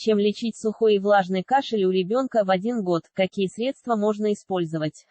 Чем лечить сухой и влажный кашель у ребенка в 1 год? Какие средства можно использовать?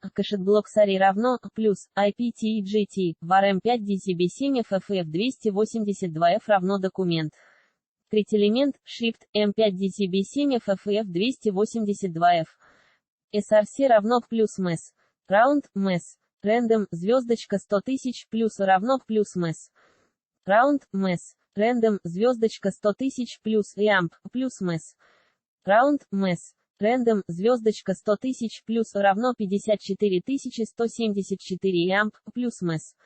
Кашетблоксари равно плюс IPTEGT, VARM 5 DCB7 FFF 282F равно документ. Крителемент Shift M5 DCB7 FFF 282F. SRC равно плюс MES. Round MES. Random звездочка 100 тысяч плюс равно плюс MES. Round MES. Random звездочка 100 тысяч плюс Amp плюс MES. Round MES. Random звездочка 100 тысяч плюс равно 54 174 Amp плюс MES.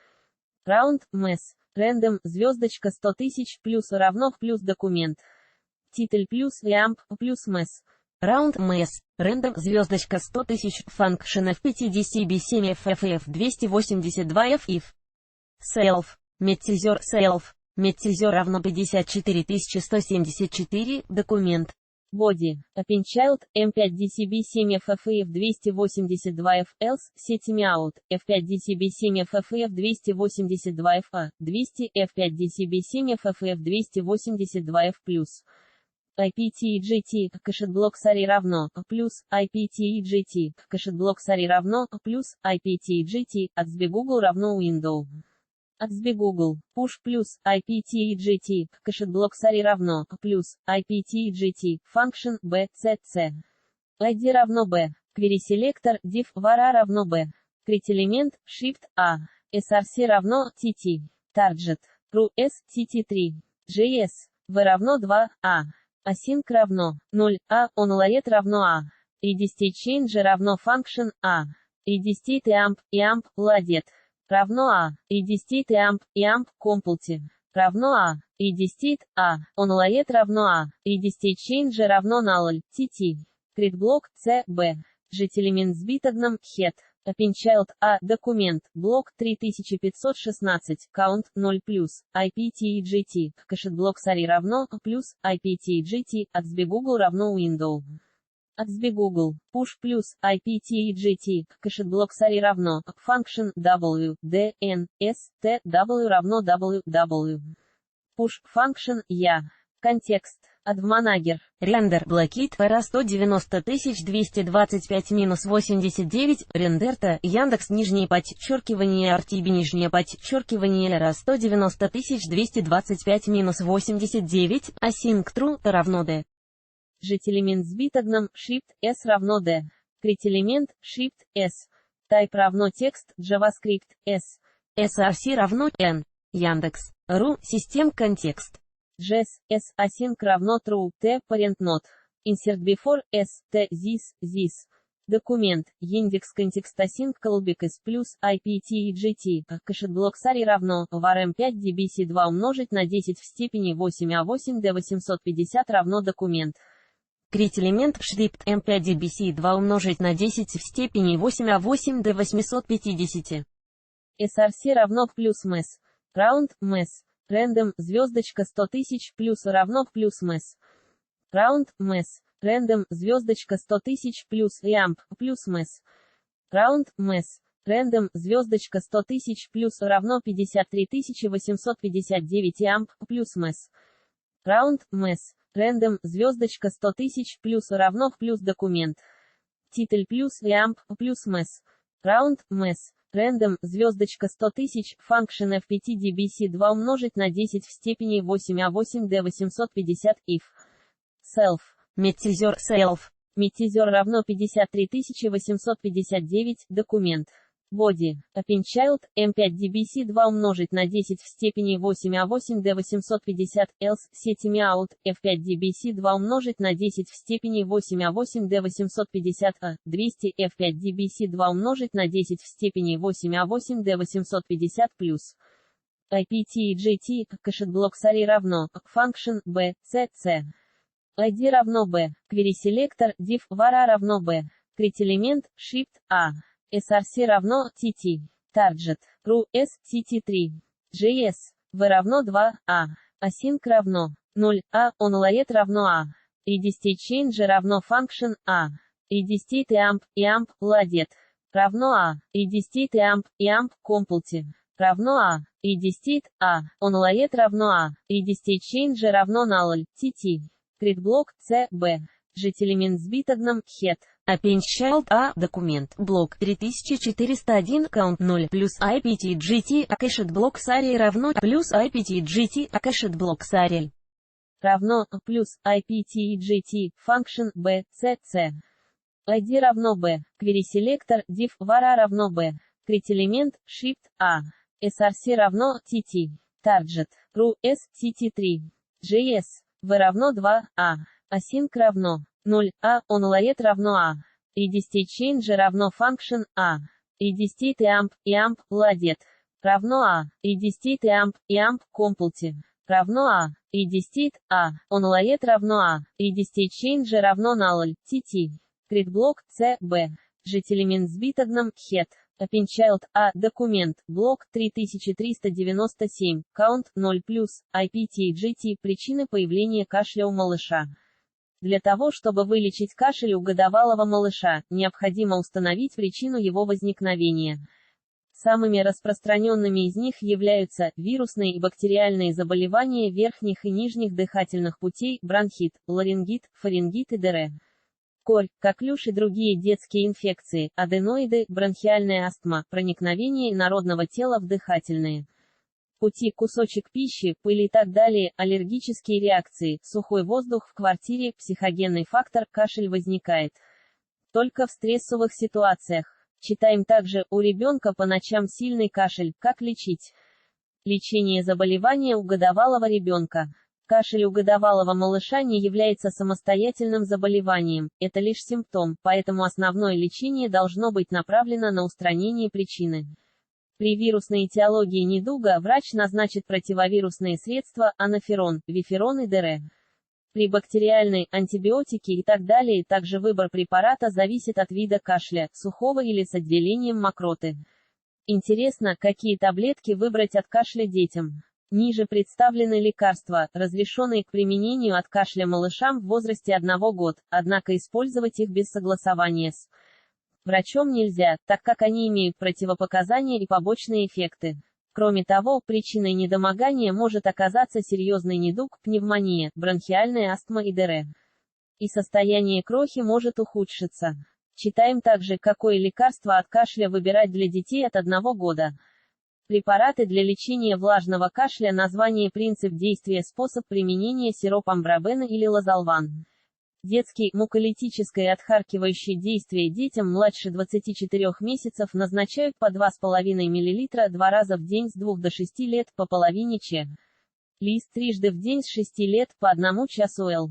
Round MES. Random звездочка 100 тысяч плюс равно плюс документ. Титль плюс Amp плюс MES. Round MES. Random звездочка 100 тысяч Function F5DCB7 FFF 282F if. Self. Medcezor Self. Medcezor равно 54 174 документ. Body. Appinchild, M5DCB7 FFF 282F else, Setting out, F5DCB7 FFF 282F A, 200 F5DCB7 FFF 282F+. IPTEGT, кашетблоксари равно, плюс, IPTEGT, кашетблоксари равно, плюс, IPTEGT, XB Google равно Window. XB Google, push плюс, IPTEGT, кашетблоксари равно, плюс, IPTEGT, function, B, C, C. ID равно B, query selector, div, var равно B. Крителемент, shift, A. SRC равно, TT. Target, ru, S, TT3. JS, V равно 2, A. Async равно, 0, A. OnLoad равно A. Ready change равно function, A. Ready state amp, loaded. Равно А. Ready state amp, compulse. Равно А. Ready state, А. OnLoad равно А. Ready state change равно null, TT. Create C, B. Жителемент с битогном, head. Appinchild, А. Документ, блок 3516, count, 0+, IPTEGT, кашетблоксари равно, плюс, IPTEGT, XB Google равно Window. XB Google, push плюс, IPTEGT, кашетблоксари равно, function, W, D, N, S, T, W равно W. Push function, я. Контекст. Admanager. Render блокит RA 190 225-89. Рендерта Яндекс нижнее подчеркивание RTB нижнее подчеркивание RA 190 225-89. Async true равно D. Жителемент с битогном, Shift, S равно D. Крителемент, Shift, S. Type равно текст, JavaScript, S. SRC равно N. Яндекс. Ру, систем контекст. JS, S, async равно true, T, parent not. Insert before, S, T, this. Документ, индекс контекст async callback S плюс, IPTEGT, кашетблоксари равно, VARM 5 DBC2 умножить на 10 в степени 8A8 D850 равно документ. Крителемент Шрифт M5DBC2 умножить на 10 в степени 8A8 D850. SRC равно плюс MES. Round, MES. Random, звездочка 100 тысяч плюс равно плюс MES. Round, MES. Random, звездочка 100 тысяч плюс Amp плюс MES. Round, MES. Random, звездочка 100 тысяч плюс равно 53 859 Amp плюс MES. Round, MES. Random, звездочка 100 тысяч плюс равно плюс документ. Титль плюс Amp плюс MES. Round, MES. Random, звездочка 100 тысяч, function F5DBC2 умножить на 10 в степени 8A8 D850 if. Self. Medcezor Self. Medcezor равно 53 859, документ. Body. Appinchild, M5DBC2 умножить на 10 в степени 8A8 D850 else, setting out, F5DBC2 умножить на 10 в степени 8A8 D850 A, 200 F5DBC2 умножить на 10 в степени 8A8 D850 плюс. IPTEGT, кашетблоксари равно, function, B, C, C. ID равно B, query selector, div, var равно B, крителемент, shift, A. SRC равно TT. Target. Ru, S, TT3. JS. V равно 2, A. Async равно 0, A. OnLoad равно A. Ready state change равно function, A. Ready state amp, loaded. Равно A. Ready state amp, compulse. Равно A. Ready state, A. OnLoad равно A. Ready state change равно null, TT. Критблок, С, Б. Жителемент с битогном, хет. Append Child A. Документ. Блок 3401 count 0 плюс IPTGT Cached блок с арией равно плюс IPTGT Cached блок с арией Равно плюс IPTGT function B C C. ID равно B. Query selector div var A равно B. Крит-элемент shift A. src равно TT. Target ru s TT3. JS v равно 2 A. Async равно 0 A. OnLoad равно A. readyStateChange равно function A. readyState amp loaded равно A. readyState amp compute равно A. readyState A. OnLoad равно A. readyStateChange равно null TT. Критблок, С, Б. Жителемент с битогном, хет. Append Child A. Документ. Блок 3397. Count 0 плюс. IPTGT. Причины появления кашля у малыша. Для того, чтобы вылечить кашель у годовалого малыша, необходимо установить причину его возникновения. Самыми распространенными из них являются вирусные и бактериальные заболевания верхних и нижних дыхательных путей, бронхит, ларингит, фарингит и ДР. Корь, коклюш и другие детские инфекции, аденоиды, бронхиальная астма, проникновение инородного тела в дыхательные пути, кусочек пищи, пыль и так далее, аллергические реакции, сухой воздух в квартире, психогенный фактор, кашель возникает только в стрессовых ситуациях. Читаем также, у ребенка по ночам сильный кашель, как лечить? Лечение заболевания у годовалого ребенка. Кашель у годовалого малыша не является самостоятельным заболеванием, это лишь симптом, поэтому основное лечение должно быть направлено на устранение причины. При вирусной этиологии недуга врач назначит противовирусные средства, анаферон, виферон и ДР. При бактериальной, антибиотики и так далее, также выбор препарата зависит от вида кашля, сухого или с отделением мокроты. Интересно, какие таблетки выбрать от кашля детям. Ниже представлены лекарства, разрешенные к применению от кашля малышам в возрасте 1 года, однако использовать их без согласования с врачом нельзя, так как они имеют противопоказания и побочные эффекты. Кроме того, причиной недомогания может оказаться серьезный недуг, пневмония, бронхиальная астма и ДР. И состояние крохи может ухудшиться. Читаем также, какое лекарство от кашля выбирать для детей от 1 года. Препараты для лечения влажного кашля. Название, принцип действия, способ применения: сироп амбробена или лазолван. Детский, муколитическое отхаркивающее действие детям младше 24 месяцев назначают по 2,5 мл 2 раза в день с 2 до 6 лет, по половине ч. Лист трижды в день с 6 лет, по 1 часу Л.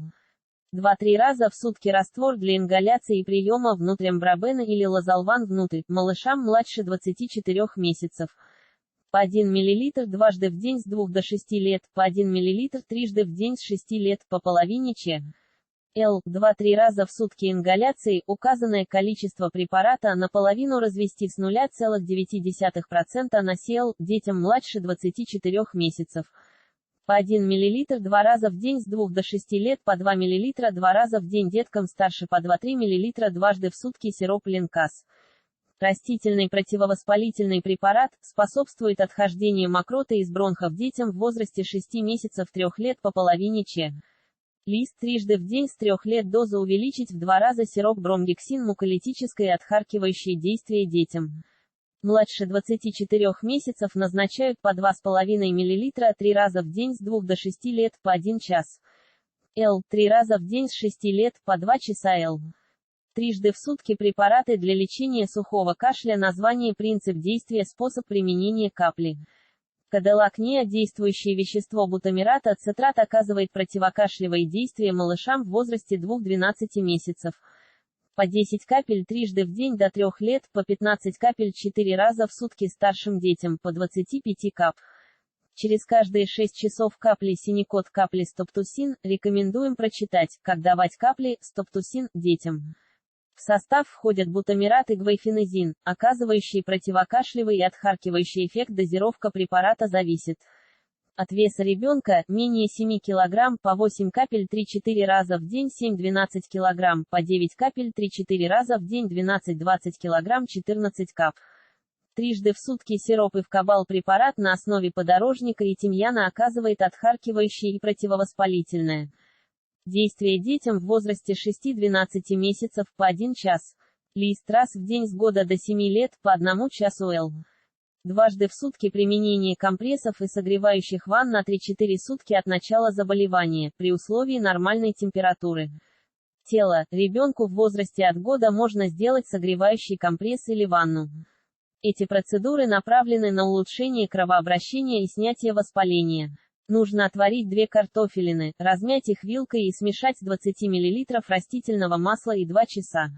2-3 раза в сутки раствор для ингаляции и приема внутрь амбробена или лазолван внутрь, малышам младше 24 месяцев. По 1 мл дважды в день с 2 до 6 лет, по 1 мл трижды в день с 6 лет, по половине ч. Л. 2-3 раза в сутки ингаляции. Указанное количество препарата наполовину развести с 0,9% на СЛ детям младше 24 месяцев. По 1 мл 2 раза в день с 2 до 6 лет, по 2 мл 2 раза в день деткам старше, по 2-3 мл дважды в сутки сироп Линкас. Растительный противовоспалительный препарат, способствует отхождению мокроты из бронхов детям в возрасте 6 месяцев 3 лет, по половине ч. Лист трижды в день с 3 лет. Дозу увеличить в 2 раза. Сироп бромгексин, муколитическое отхаркивающее действие детям младше 24 месяцев назначают по 2,5 мл 3 раза в день с 2 до 6 лет, по 1 час. Л. 3 раза в день с 6 лет, по 2 часа Л. Трижды в сутки препараты для лечения сухого кашля. Название, принцип действия, способ применения: капли. Кадалакния. Действующее вещество бутамират ацетрат оказывает противокашлевое действие малышам в возрасте 2-12 месяцев. По 10 капель трижды в день до 3 лет, по 15 капель 4 раза в сутки старшим детям, по 25 кап. Через каждые 6 часов капли. Синекот капли стоптусин. Рекомендуем прочитать, как давать капли стоптусин детям. В состав входят бутамират и гвайфеназин, оказывающие противокашлевый и отхаркивающий эффект. Дозировка препарата зависит от веса ребенка, менее 7 кг, по 8 капель 3-4 раза в день, 7-12 кг, по 9 капель 3-4 раза в день, 12-20 кг, 14 кап. Трижды в сутки сироп Ивкабал. Препарат на основе подорожника и тимьяна оказывает отхаркивающее и противовоспалительное Действие детям в возрасте 6-12 месяцев по 1 час. Лист раз в день с года до 7 лет по 1 часу Л. Дважды в сутки применение компрессов и согревающих ванн на 3-4 сутки от начала заболевания, при условии нормальной температуры тела. Ребенку в возрасте от года можно сделать согревающий компресс или ванну. Эти процедуры направлены на улучшение кровообращения и снятие воспаления. Нужно отварить 2 картофелины, размять их вилкой и смешать с 20 мл растительного масла и 2 часа.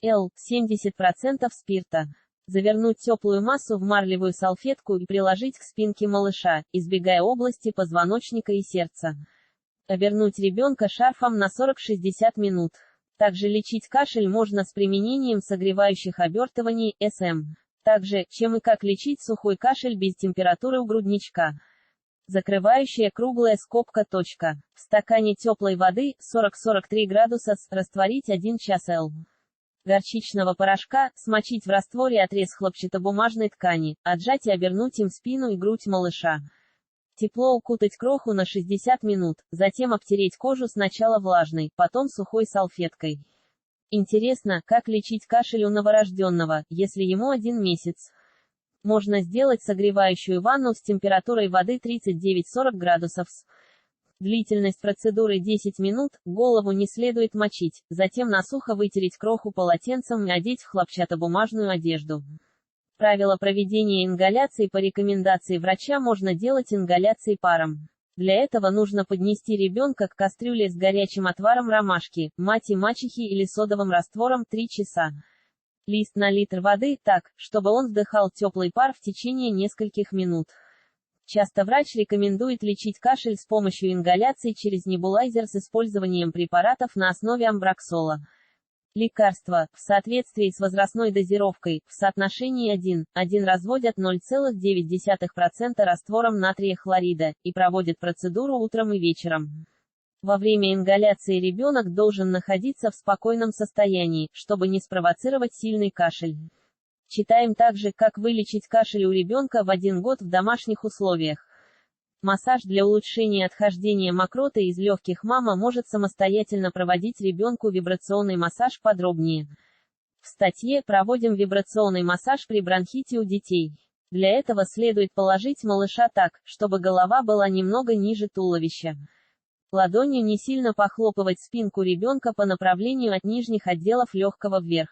Л. 70% спирта. Завернуть теплую массу в марлевую салфетку и приложить к спинке малыша, избегая области позвоночника и сердца. Обернуть ребенка шарфом на 40-60 минут. Также лечить кашель можно с применением согревающих обертываний, СМ. Также, чем и как лечить сухой кашель без температуры у грудничка. Закрывающая круглая скобка. В стакане теплой воды, 40-43 градуса С, растворить 1 час Л. Горчичного порошка, смочить в растворе отрез хлопчатобумажной ткани, отжать и обернуть им спину и грудь малыша. Тепло укутать кроху на 60 минут, затем обтереть кожу сначала влажной, потом сухой салфеткой. Интересно, как лечить кашель у новорожденного, если ему 1 месяц. Можно сделать согревающую ванну с температурой воды 39-40 градусов С. Длительность процедуры 10 минут, голову не следует мочить, затем на сухо вытереть кроху полотенцем и одеть в хлопчатобумажную одежду. Правила проведения ингаляции по рекомендации врача: можно делать ингаляции паром. Для этого нужно поднести ребенка к кастрюле с горячим отваром ромашки, мати мачехи или содовым раствором 3 часа. Лист на литр воды, так, чтобы он вдыхал теплый пар в течение нескольких минут. Часто врач рекомендует лечить кашель с помощью ингаляции через небулайзер с использованием препаратов на основе амброксола. Лекарства, в соответствии с возрастной дозировкой, в соотношении 1:1 разводят 0,9% раствором натрия хлорида, и проводят процедуру утром и вечером. Во время ингаляции ребенок должен находиться в спокойном состоянии, чтобы не спровоцировать сильный кашель. Читаем также, как вылечить кашель у ребенка в 1 год в домашних условиях. Массаж для улучшения отхождения мокроты из легких. Мама может самостоятельно проводить ребенку вибрационный массаж. Подробнее в статье. Проводим вибрационный массаж при бронхите у детей. Для этого следует положить малыша так, чтобы голова была немного ниже туловища. Ладонью не сильно похлопывать спинку ребенка по направлению от нижних отделов легкого вверх.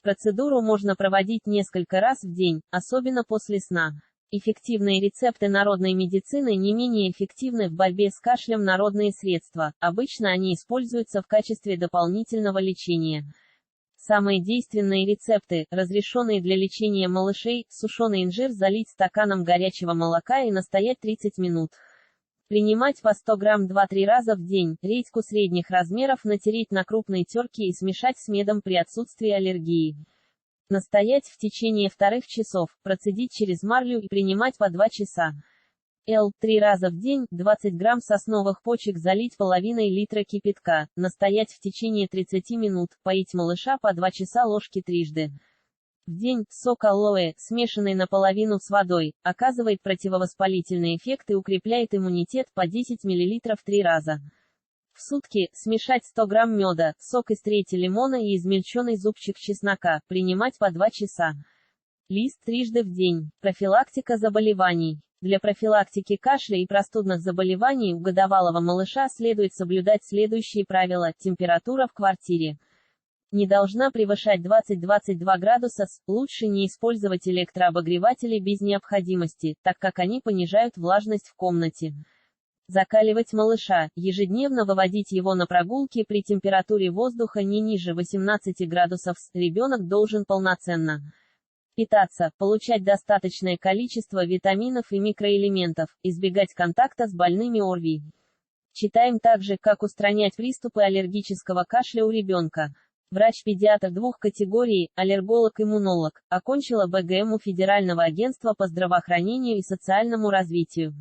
Процедуру можно проводить несколько раз в день, особенно после сна. Эффективные рецепты народной медицины не менее эффективны в борьбе с кашлем. Народные средства, обычно они используются в качестве дополнительного лечения. Самые действенные рецепты, разрешенные для лечения малышей: сушеный инжир залить стаканом горячего молока и настоять 30 минут. Принимать по 100 грамм 2-3 раза в день. Редьку средних размеров натереть на крупной терке и смешать с медом при отсутствии аллергии. Настоять в течение 2 часов, процедить через марлю и принимать по 2 часа. Л. 3 раза в день, 20 грамм сосновых почек залить половиной литра кипятка, настоять в течение 30 минут, поить малыша по 2 часа ложки трижды в день. Сок алоэ, смешанный наполовину с водой, оказывает противовоспалительный эффект и укрепляет иммунитет по 10 мл 3 раза в сутки. Смешать 100 грамм меда, сок из трети лимона и измельченный зубчик чеснока, принимать по 2 часа. Лист трижды в день. Профилактика заболеваний. Для профилактики кашля и простудных заболеваний у годовалого малыша следует соблюдать следующие правила. Температура в квартире не должна превышать 20-22 градуса С. Лучше не использовать электрообогреватели без необходимости, так как они понижают влажность в комнате. Закаливать малыша, ежедневно выводить его на прогулки при температуре воздуха не ниже 18 градусов С. Ребенок должен полноценно питаться, получать достаточное количество витаминов и микроэлементов, избегать контакта с больными ОРВИ. Читаем также, как устранять приступы аллергического кашля у ребенка. Врач-педиатр 2 категорий, аллерголог-иммунолог, окончила БГМУ Федерального агентства по здравоохранению и социальному развитию.